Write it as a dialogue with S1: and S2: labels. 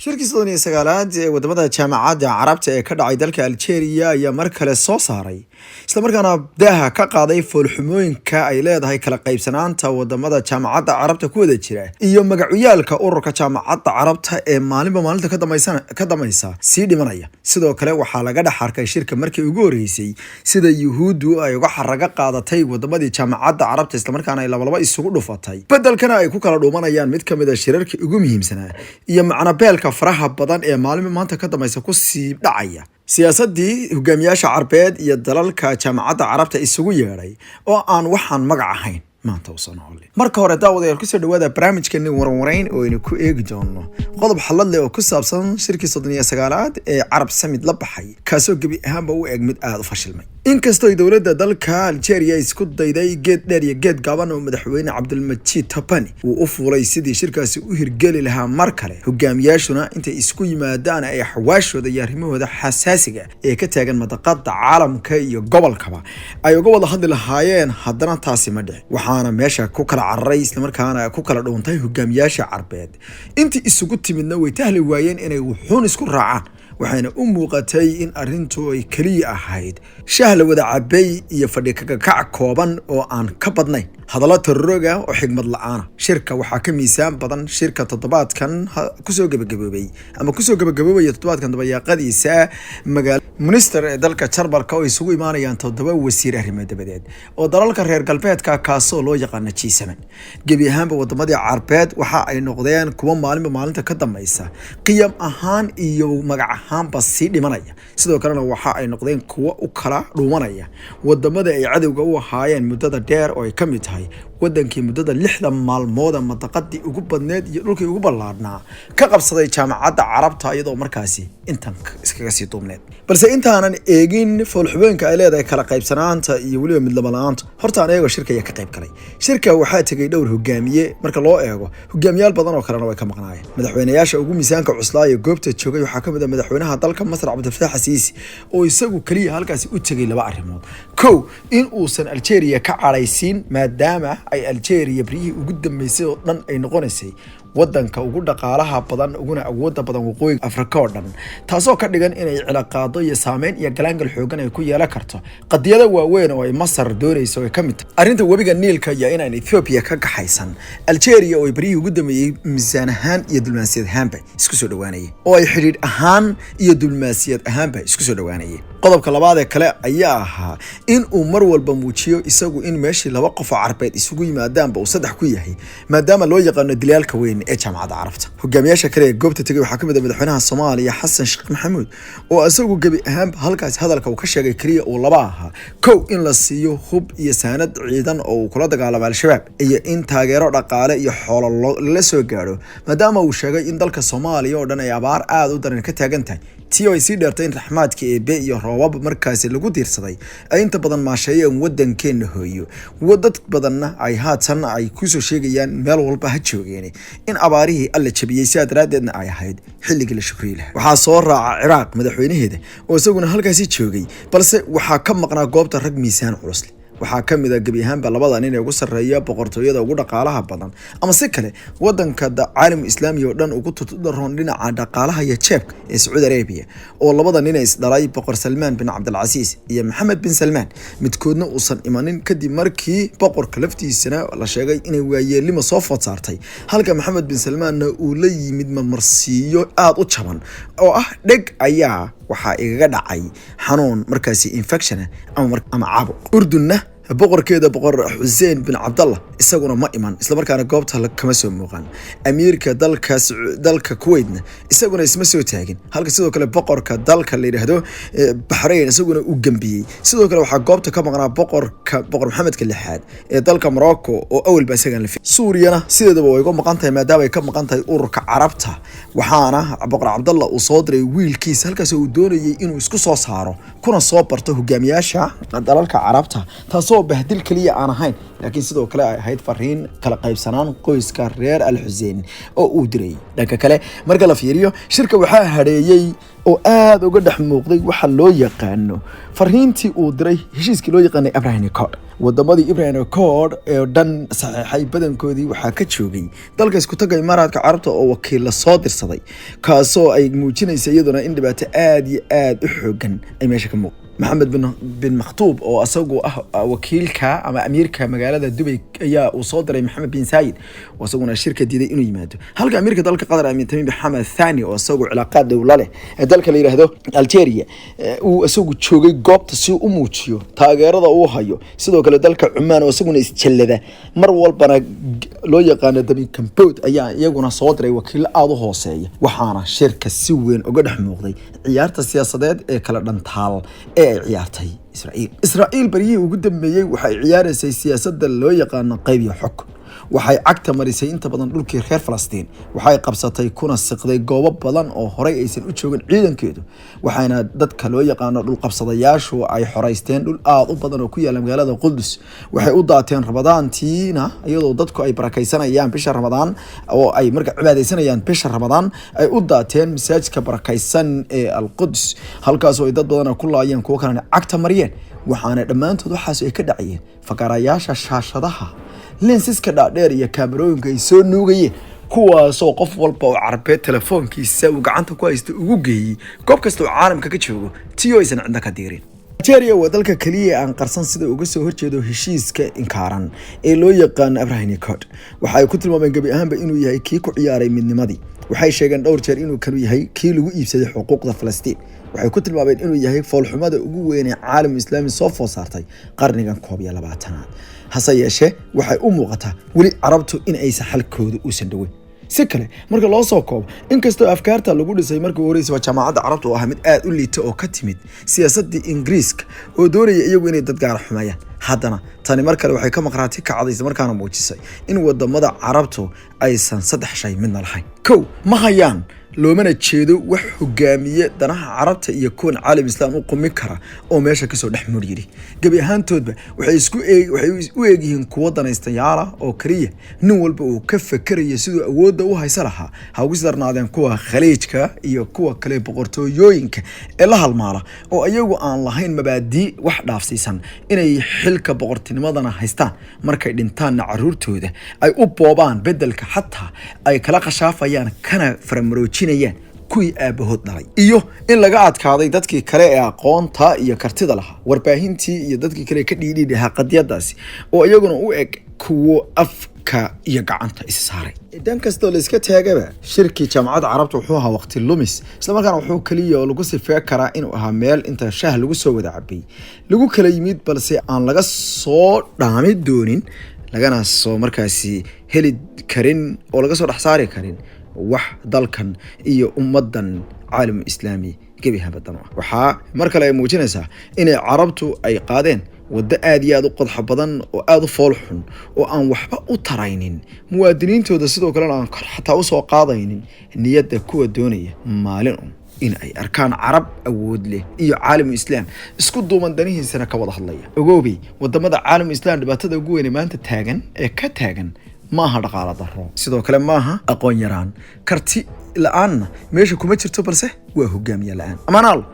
S1: shirkii 19aad ee wadamada jaamacadda Carabta ee ka dhacay dalka Algeria ayaa mar kale soo saaray isla markaana daaha ka qaaday foolxumooyinka ay leedahay kala qaybsanaanta wadamada jaamacadda Carabta ku wada jira iyo magacyaalka ururka jaamacadda Carabta ee maalinta ka dambaysa si dhimanaya sidoo kale waxa laga dhaxarkay shirka markii ugu horeysay sida Yuhuudu ay uga xaraga qaadatay wadamadii jaamacadda Carabta isla markaana ay laba isugu dhufatay bedelkana ay ku kala dhuumanayaan mid kamid ah shirarkii ugu muhiimsanaa iyo macna beelka faraha badan ee maanta ka dambaysa ku sii dhacaya siyaasadii hogaamiyaasha Carbeed iyo dalalka jaamacadda Carabta isugu yeeray oo aan waxaan magac ahayn maanta u soo noolay marka hore daawadayaal ku soo dhawaada barnaamijkeena warwareyn oo aynu ku eegi doono qodob xalad leh oo ku saabsan shirkii 19aad ee Arab Summit la baxay kaasoo gabi ahaanba u eeg mid aad u fashilmay inkastoo dawladda dalka Algeria isku dayday geed dheer iyo geed gaaban oo madaxweyne Abdelmajid Tebboune uu u fuulay sidii shirkaasi u hirgeli lahaa mar kale hogaamiyaashuna intay isku yimaadaan ay xawaashooda iyo arrimahooda xasaasiga ee ka taagan madaqada caalamka iyo gobolkaba ay uga wada hadli lahaayeen haddana taasi ma dhicin waxaana meesha ku kala cararay isla markaana ku kala dhuuntay hogaamiyaasha Carbeed intii isugu timidna way tahli waayeen inay wuxuun isku raacaan waxayna u muuqatay in arintu ay kaliya ahayd shahla wada cabay iyo fadhi kaga kooban oo aan ka badnayn hadallo taroga oo xigmad la'aan shirka waxa ka miisaan badan shirka toddobaadkan ku soo gabagaboobay toddobaadkan dabayaaqadiisa magaal minister ee dalka Jarmalka oo isugu imaanayaan toddoba wasiir arrimaha dibadeed oo dalalka reer galbeedka kaasoo loo yaqaan G7 gabi ahaanba wadamadii Carbeed waxa ay noqdeen kuwa maalinta ka dambaysa qiyam ahaan iyo magac ahaanba sii dhimanaya sidoo kalena waxa ay noqdeen kuwa u kala dhuumanaya wadamada ay cadawga u ahaayeen muddada dheer oo ay ka mid tahay wadankii muddada 6 maalmood madaqadii ugu badneed iyo dhulkii ugu ballaarnaa ka qabsaday jaamacadda Carabta iyadoo markaasi intan iskaga sii duubneed balse intaanan eegin foolxubeenka ay leedahay kala qaybsanaanta iyo waliba mid laba-la'aanta horta aan eego shirka ka qayb galay shirka waxa tagay dhowr hogaamiye marka loo eego hogaamiyaal badan oo kalena way ka maqnaayeen madaxweynayaasha ugu miisaanka cuslaa ee goobta joogay waxa ka mid ah madaxweynaha dalka Masar Abdel Xasiisi oo isagu kaliya halkaasi u tagay laba arrimood in uusan Algeria ka caraysiin maadaama ay Algeria barihi ugu dambeysay oo dhan ay noqonaysay wadanka ugu dhaqaalaha badan uguna awoodda badan waqooyiga Afrika oo dhan taasoo ka dhigan inay cilaaqaado iyo saameyn iyo galaangal xoogan ay ku yeelan karto qadiyada waaweyn oo ay Masar doonayso ay kamid tahay arinta webiga Niilka iyo in Ethiopia ka gaxaysan Algeria oo barihi ugu dambeeyay miisaan ahaan iyo diblomaasiyad ahaanba isku soo dhawaanayeen oo ay xiriir ahaan iyo diblomaasiyad ahaanba isku soo dhawaanayeen qodobka labaad ee kale ayaa ahaa in uu mar walba muujiyo isagu in meeshii laba qof oo Carbeed isugu yimaadaanba uu saddex ku yahay maadaama loo yaqaan dilaalka weyn ee jaamacadda Carabta hogaamiyaasha kale ee goobta tagay waxa kamid ah madaxweynaha Soomaaliya Xasan Sheekh Maxamuud oo isagu gabi ahaan halkaas hadalka uu ka sheegay kaliya oo laba aha in la siiyo hub iyo saanad ciidan oo uu kula dagaalamo al-shabaab iyo in taageero dhaqaale iyo xoolo la soo gaaro maadaama uu sheegay in dalka Soomaaliya oo dhan ay abaar aad u daran ka taagan tahay tii ay sii dheertay in raxmaadka eebe iyo roobab markaasi lagu diirsaday ay inta badan maasheeyeen wadankeena hooyo wadad badanna ay haatan ay ku soo sheegayaan meel walba ha joogeen in abaarihii alla jabiyay si adraadeedna ay ahayd xilligii la shukriye lahaa waxa soo raaca Ciraaq madaxweynaheeda oo isaguna halkaasi joogay balse waxa ka maqnaa goobta rag miisaan culus waxa kamid ah gabi ahaanba labada nin ee ugu sareeya boqortooyada ugu dhaqaalaha badan ama si kale wadanka caalam islaami oo dhan ugu tutudroon dhinaca dhaqaalaha iyo jeebka ee Saudi Arabia oo labada nin is dhalay boqor Salman bin Abdul Aziz iyo Mohammed bin Salman midkoodna uusan imanin kadib markii boqorka laftiisana la sheegay inay waayeelimo soo food saartay halka Mohammed bin Salman uu la yimid marmarsiyo aad u jaban oo ah dheg ayaa waxa igaga dhacay xanuun markaasi infection ama caabuq urdunna boqorkeeda boqor Hussein bin Abdullah isaguna ma iman isla markaana goobta kama soo muuqan amiirka dalka Kuwaitna isaguna isma soo taagin halka sidoo kale boqorka dalka la yiraahdo Bahrain isaguna uu gambiyay sidoo kale waxa goobta ka maqnaa boqor Maxamed lixaad ee dalka Morocco oo awalba isaga la Suuriyana sideedaba way uga maqan tahay maadaama ay ka maqan tahay ururka Carabta waxaana boqor Abdullah uu soo diray wiilkiisa halkaas uu doonayay inuu isku soo saaro kuna soo barto hogaamiyaasha dalalka Carabta taasoo bahdil kaliya aan ahayn laakiin sidoo kale ay ahayd fariin kala qaybsanaan qoyska reer Al-Hussein oo uu diray dhanka kale marka la fiiriyo shirka waxa hareeyay oo aad uga dhex muuqday waxa loo yaqaano fariintii uu diray heshiiskii loo yaqaanay Abraham Accord wadamadii Ibrahim Accord ee dhan saxiixay badankoodii waxaa ka joogay dalka isku tagay Imaaraadka Carabta oo wakiil la soo dirsaday kaasoo ay muujinaysa iyaduna in dhibaato aad iyo aad u xoogan ay meesha ka muuqato محمد بن مخطوب oo asagu wakiilka ama amiirka magaalada Dubai ayaa uu soo diray Mohammed bin Zayed oo asaguna shirkad diiday inuu yimaado halka amiirka dalka Qatar Amin Tamim bin Hamad Thani oo asagu cilaaqaad dawla leh ee dalka la yiraahdo Algeria uu asagu joogay goobta si uu u muujiyo taageerada uu hayo sidoo kale dalka Oman oo asaguna isjallada mar walbana loo yaqaan Dabi Campood ayaa iyaguna soo diray wakiil aad u hooseeya waxaana shirka si weyn uga dhex muuqday ciyaarta siyaasadeed ee kala dhantaal ciyaartay Israa'iil bariyay ugu dambeeyay waxay ciyaaraysay siyaasadda loo yaqaan qayb iyo xog waxay cagta marisay inta badan dhulkii reer Falastiin waxay qabsatay kuna siqday goobo badan oo horay aysan u joogin ciidankeedu waxayna dadka loo yaqaan dhul qabsadayaashu ay xoreysteen dhul aad u badan oo ku yaala magaalada Qudus waxay u daateen Ramadaantiina iyadoo dadku ay barakaysanayaan bisha Ramadaan oo ay marka cibaadeysanayaan bisha Ramadaan ay u daateen masaajidka barakaysan ee Al-Quds halkaas oo ay dad badan ku laayeen kuwa kalena cagta mariyeen waxaana dhamaantood waxaas ay ka dhacayeen fakarayaasha shaashadaha lensiska dhaadheer iyo kaamirooyinka ay soo nuugayeen kuwaasoo qof walba oo carbeed telefoonkiisa uu gacanta ku haysto ugu geeyay goob kasta oo caalamka ka joogo tiyo aysan cidna ka diirin Algeria waa dalka kaliya aan qarsan sida uga soo horjeedo heshiiska inkaaran ee loo yaqaan Abraham Accord waxay ku tilmaameen gabi ahaanba inuu yahay kii ku ciyaaray midnimadii waxay sheegeen dhowr jeer inuu kanu yahay kii lagu iibsaday xuquuqda Falastiin waxay ku tilmaameen inuu yahay foolxumada ugu weyn ee caalamka islaami soo food saartay qarnigan 21aad hase yeeshee waxay u muuqataa wali carabtu in ay saxalkooda u sandaway si kale marka loo soo koobo inkastoo afkaarta lagu dhisay markii horeysay jaamacadda carabta oo ah mid aad u liito oo ka timid siyaasadda Ingiriiska oo doonaya iyagu inay dad gaar xumeeyaan haddana tani mar kale waxay ka maqraati kacday markaana muujisay in wadamada carabtu aysan saddex shay midna lahayn kow ma hayaan loomana jeedo wax hogaamiye danaha carabta iyo kuwan caalam islaam u qumi kara oo meesha ka soo dhex muriyay gabi ahaantoodba waxay u eegyihiin kuwa danaystayaal oo kaliya nin walba uu ka fakarayo sidoo awoodda u haysan lahaa ha ugu sarnaadeen kuwa khaliijka iyo kuwa kale boqortooyooyinka ee la halmaala oo ayagu aan lahayn mabaadi wax dhaafsiisan inay xilka boqortinimadana haystaan markay dhintaan caruurtooda ay u boobaan bedelka xataa ay kala qashaafayaan kana faramaroojin kuwii aabahood dhalay iyo in laga adkaaday dadkii kale ee aqoonta iyo kartida lahaa warbaahintii iyo dadkii kale ka dhiidhiidhaha qadiyadaasi oo iyaguna u eg kuwo afka iyo gacanta is saaray dan kastoo la iska taagaba shirkii jaamacadda carabta wuxuu ahaa waqti lumis isla markaana wuxuu kaliya oo lagu sifeey karaa inuu ahaa meel inta shaah lagu soo wada cabay lagu kala yimid balse aan laga soo dhaami doonin lagana soo markaasi heli karin oo laga soo dhaxsaari karin wax dalkan iyo ummadan caalam islaami gabi habadan waxa mar kale ay muujinaysaa in carabtu ay qaadeen wada aad iyo aad u qodx badan oo aad u fool xun oo aan waxba u taraynin muwaadiniintooda sidoo kale aan xataa u soo qaadaynin niyadda kuwa doonaya maalin in ay arkaan carab awood leh iyo caalam islaam isku duuban danihiisana ka wada hadlaya ogoobay wadamada caalam islaam dhibaatada ugu weyn maanta taagan ee ka taagan maaha dhaqaale daro sidoo kale maaha aqoon yaraan karti la'aan meesha kuma jirto balse waa hogaamiye la'aan amaanaal